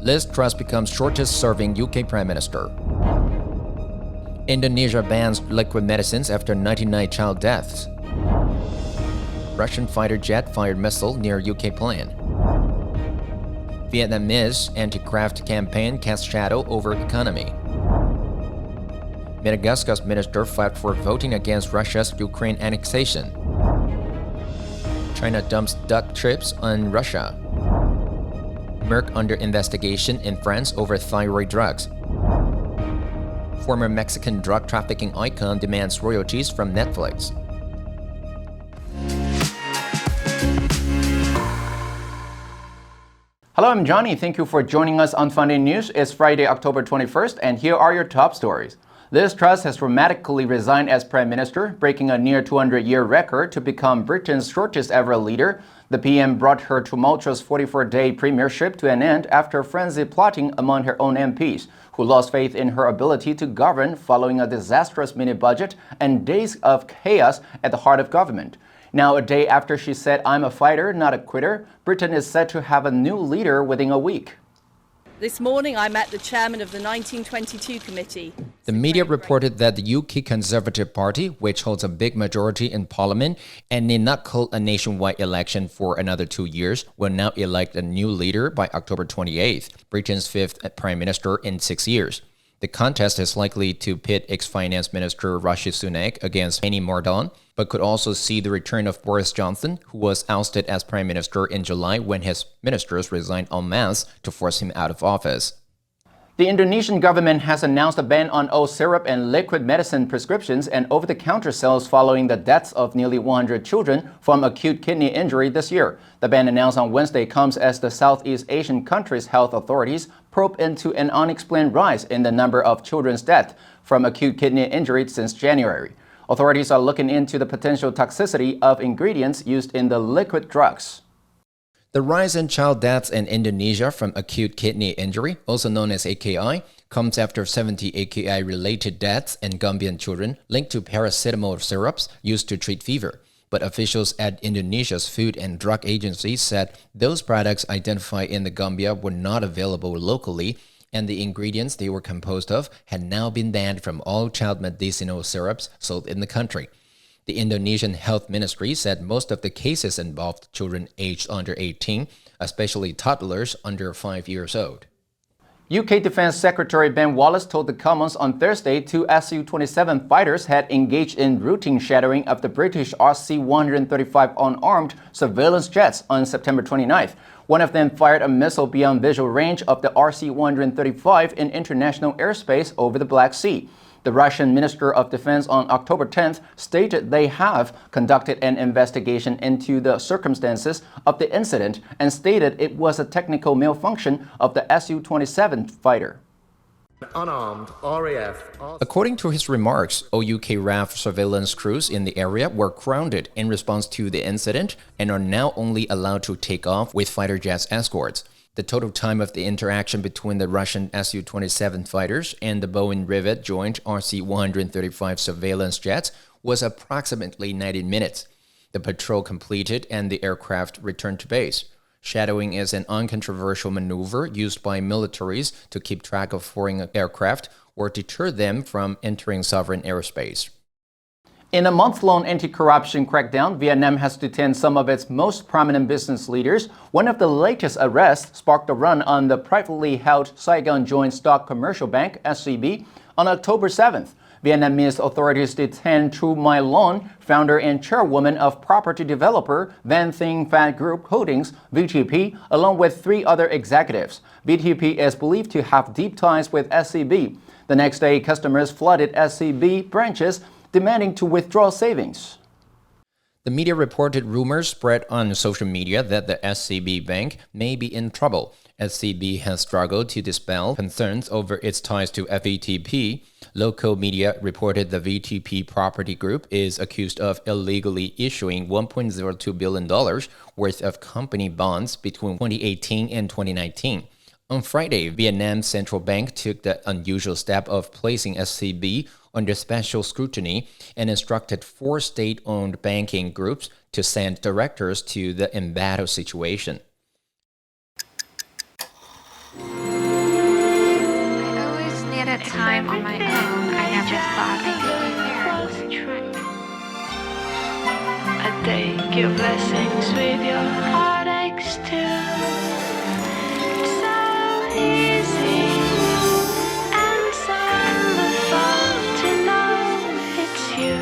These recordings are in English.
Liz Truss becomes shortest-serving UK Prime Minister. Indonesia bans liquid medicines after 99 child deaths. Russian fighter jet fired missile near UK plane. Vietnamese anti-graft campaign casts shadow over economy. Madagascar's minister fought for voting against Russia's Ukraine annexation. China dumps duck chips on Russia. Merck under investigation in France over thyroid drugs. Former Mexican drug trafficking icon demands royalties from Netflix. Hello, I'm Johnny. Thank you for joining us on FUNDAY News. It's Friday, October 21st, and here are your top stories. Liz Truss has dramatically resigned as Prime Minister, breaking a near 200-year record to become Britain's shortest-ever leader. The PM brought her tumultuous 44-day premiership to an end after frenzied plotting among her own MPs, who lost faith in her ability to govern following a disastrous mini-budget and days of chaos at the heart of government. Now, a day after she said, "I'm a fighter, not a quitter," Britain is set to have a new leader within a week. This morning, I met the chairman of the 1922 committee. The media reported that the UK Conservative Party, which holds a big majority in Parliament and need not call a nationwide election for another 2 years, will now elect a new leader by October 28th, Britain's fifth Prime Minister in 6 years. The contest is likely to pit ex-finance minister Rishi Sunak against Penny Mordaunt, but could also see the return of Boris Johnson, who was ousted as Prime Minister in July when his ministers resigned en masse to force him out of office. The Indonesian government has announced a ban on all syrup and liquid medicine prescriptions and over-the-counter sales following the deaths of nearly 100 children from acute kidney injury this year. The ban announced on Wednesday comes as the Southeast Asian countries' health authorities probe into an unexplained rise in the number of children's deaths from acute kidney injury since January. Authorities are looking into the potential toxicity of ingredients used in the liquid drugs. The rise in child deaths in Indonesia from acute kidney injury, also known as AKI, comes after 70 AKI-related deaths in Gambian children linked to paracetamol syrups used to treat fever. But officials at Indonesia's Food and Drug Agency said those products identified in the Gambia were not available locally, and the ingredients they were composed of had now been banned from all child medicinal syrups sold in the country. The Indonesian Health Ministry said most of the cases involved children aged under 18, especially toddlers under 5 years old. UK Defense Secretary Ben Wallace told the Commons on Thursday two Su-27 fighters had engaged in routine shadowing of the British RC-135 unarmed surveillance jets on September 29th. One of them fired a missile beyond visual range of the RC-135 in international airspace over the Black Sea. The Russian Minister of Defense on October 10th stated they have conducted an investigation into the circumstances of the incident and stated it was a technical malfunction of the Su-27 fighter. Unarmed RAF. According to his remarks, all UK RAF surveillance crews in the area were grounded in response to the incident and are now only allowed to take off with fighter jets escorts. The total time of the interaction between the Russian Su-27 fighters and the Boeing Rivet joint RC-135 surveillance jets was approximately 90 minutes. The patrol completed and the aircraft returned to base. Shadowing is an uncontroversial maneuver used by militaries to keep track of foreign aircraft or deter them from entering sovereign airspace. In a month-long anti-corruption crackdown, Vietnam has detained some of its most prominent business leaders. One of the latest arrests sparked a run on the privately held Saigon Joint Stock Commercial Bank, SCB, on October 7th. Vietnamese authorities detained Thu Mai Lon, founder and chairwoman of property developer Van Thing Phan Group Holdings, VTP, along with 3 other executives. VTP is believed to have deep ties with SCB. The next day, customers flooded SCB branches, demanding to withdraw savings. The media reported rumors spread on social media that the SCB Bank may be in trouble. SCB has struggled to dispel concerns over its ties to FETP. Local media reported the VTP Property Group is accused of illegally issuing $1.02 billion worth of company bonds between 2018 and 2019. On Friday, Vietnam's central bank took the unusual step of placing SCB under special scrutiny and instructed 4 state-owned banking groups to send directors to the embattled situation. time on my own, I never thought I'd be here. I take your blessings with your heartaches too. It's so easy and so wonderful to know it's you.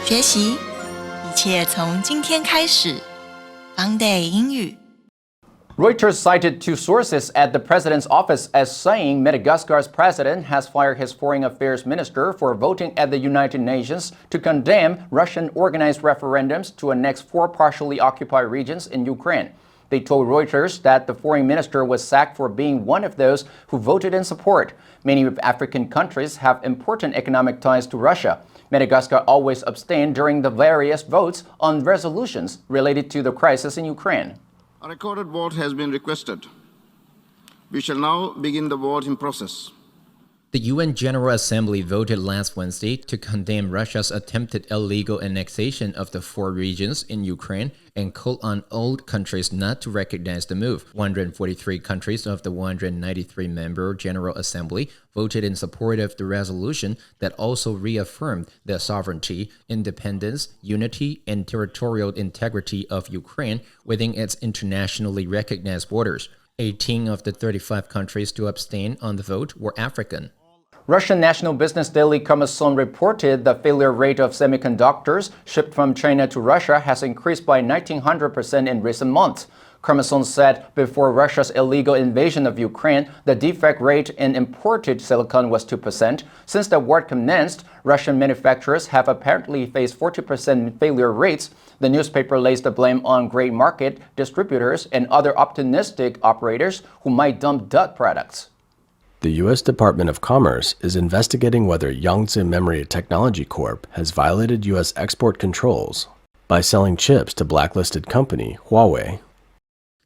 学习，一切从今天开始。FUNDAY 英语。Reuters cited two sources at the president's office as saying Madagascar's president has fired his foreign affairs minister for voting at the United Nations to condemn Russian organized referendums to annex 4 partially occupied regions in Ukraine. They told Reuters that the foreign minister was sacked for being one of those who voted in support. Many African countries have important economic ties to Russia. Madagascar always abstained during the various votes on resolutions related to the crisis in Ukraine. A recorded vote has been requested. We shall now begin the voting process. The UN General Assembly voted last Wednesday to condemn Russia's attempted illegal annexation of the 4 regions in Ukraine and called on all countries not to recognize the move. 143 countries of the 193-member General Assembly voted in support of the resolution that also reaffirmed the sovereignty, independence, unity, and territorial integrity of Ukraine within its internationally recognized borders. 18 of the 35 countries to abstain on the vote were African. Russian national business daily Kommersant reported the failure rate of semiconductors shipped from China to Russia has increased by 1,900% in recent months. Kommersant said before Russia's illegal invasion of Ukraine, the defect rate in imported silicon was 2%. Since the war commenced, Russian manufacturers have apparently faced 40% failure rates. The newspaper lays the blame on gray market distributors and other opportunistic operators who might dump dud products. The U.S. Department of Commerce is investigating whether Yangtze Memory Technology Corp. has violated U.S. export controls by selling chips to blacklisted company Huawei.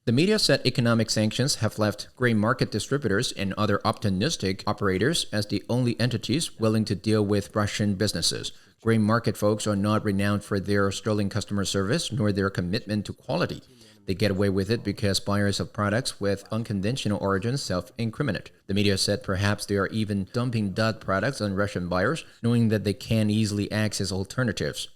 The media said economic sanctions have left gray market distributors and other opportunistic operators as the only entities willing to deal with Russian businesses. Gray market folks are not renowned for their sterling customer service nor their commitment to quality. They get away with it because buyers of products with unconventional origins self-incriminate. The media said perhaps they are even dumping dud products on Russian buyers, knowing that they can easily access alternatives.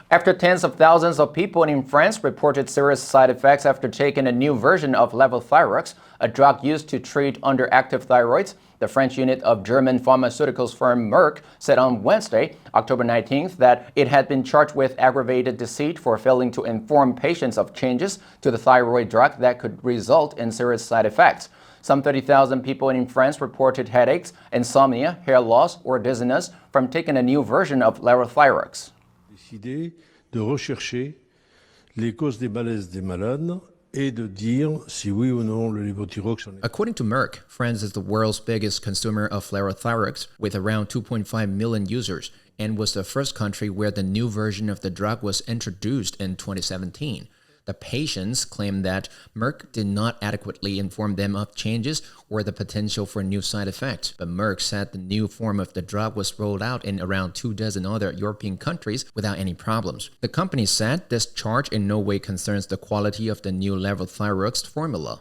After tens of thousands of people in France reported serious side effects after taking a new version of levothyrox, a drug used to treat underactive thyroids, the French unit of German pharmaceuticals firm Merck said on Wednesday, October 19th, that it had been charged with aggravated deceit for failing to inform patients of changes to the thyroid drug that could result in serious side effects. Some 30,000 people in France reported headaches, insomnia, hair loss, or dizziness from taking a new version of levothyrox. Décidé de rechercher les causes des malaises des malades et de dire si oui ou non le levothyrox en est. According to Merck, France is the world's biggest consumer of levothyrox with around 2.5 million users and was the first country where the new version of the drug was introduced in 2017. The patients claim that Merck did not adequately inform them of changes or the potential for new side effects, but Merck said the new form of the drug was rolled out in around 24 other European countries without any problems. The company said this charge in no way concerns the quality of the new levothyrox formula.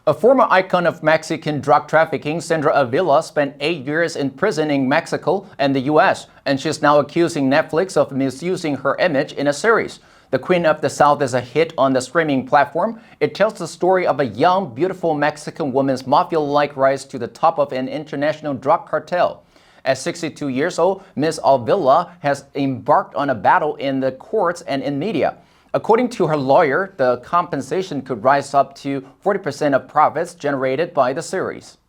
A former icon of Mexican drug trafficking, Sandra Avila, spent 8 years in prison in Mexico and the U.S., and she's now accusing Netflix of misusing her image in a series. The Queen of the South is a hit on the streaming platform. It tells the story of a young, beautiful Mexican woman's mafia-like rise to the top of an international drug cartel. At 62 years old, Ms. Avila has embarked on a battle in the courts and in media. According to her lawyer, the compensation could rise up to 40% of profits generated by the series.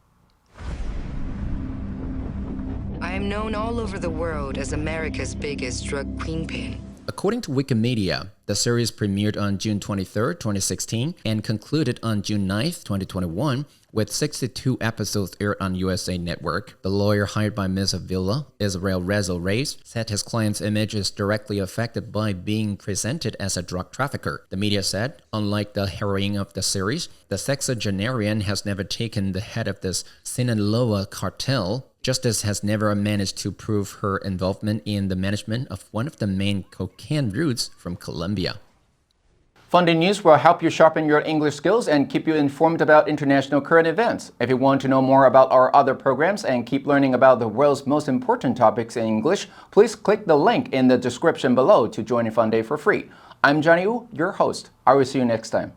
I am known all over the world as America's biggest drug queenpin. According to Wikimedia, the series premiered on June 23, 2016, and concluded on June 9, 2021, with 62 episodes aired on USA Network. The lawyer hired by Ms. Avila, Israel Rezo Reyes, said his client's image is directly affected by being presented as a drug trafficker. The media said, unlike the heroine of the series, the sexagenarian has never taken the head of this Sinaloa cartel. Justice has never managed to prove her involvement in the management of one of the main cocaine routes from Colombia. FUNDAY News will help you sharpen your English skills and keep you informed about international current events. If you want to know more about our other programs and keep learning about the world's most important topics in English, please click the link in the description below to join FUNDAY for free. I'm Johnny Wu, your host. I will see you next time.